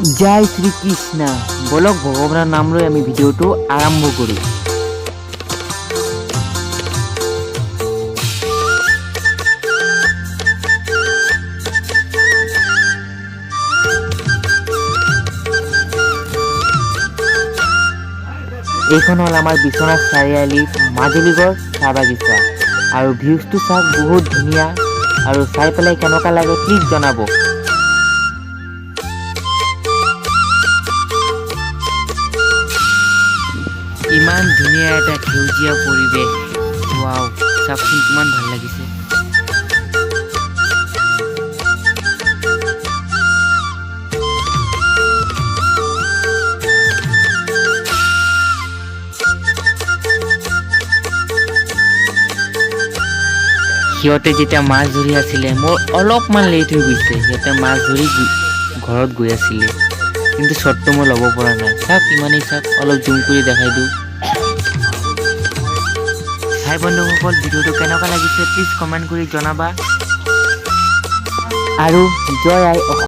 জয় শ্ৰীকৃষ্ণ। বলক ভগৱানৰ নাম লৈ আমি ভিডিঅ'টো আৰম্ভ কৰোঁ। এইখন হ'ল আমাৰ বিশ্বনাথ চাৰিআলি মাজুলীগড় চাহ বাগিচা আৰু ভিউজটো চাওক, বহুত ধুনীয়া আৰু চাই পেলাই কেনেকুৱা লাগে প্লিজ জনাব। ইমান ধুনীয়া এটা সেউজীয়া পৰিৱেশ, ৱাও চাওকচোন কিমান ভাল লাগিছে। সিহঁতে যেতিয়া মাছ ধৰি আছিলে মোৰ অলপমান লেট হৈ গৈছে। সিহঁতে মাছ ধৰি ঘৰত গৈ আছিলে, কিন্তু শ্বটটো মই ল'ব পৰা নাই। চাওক ইমানেই চাওক, অলপ জুম কৰি দেখাই দিওঁ। ভাই বন্ধুসকল, ভিডিঅ'টো কেনেকুৱা লাগিছে প্লিজ কমেণ্ট কৰি জনাবা আৰু জয় আই অসম।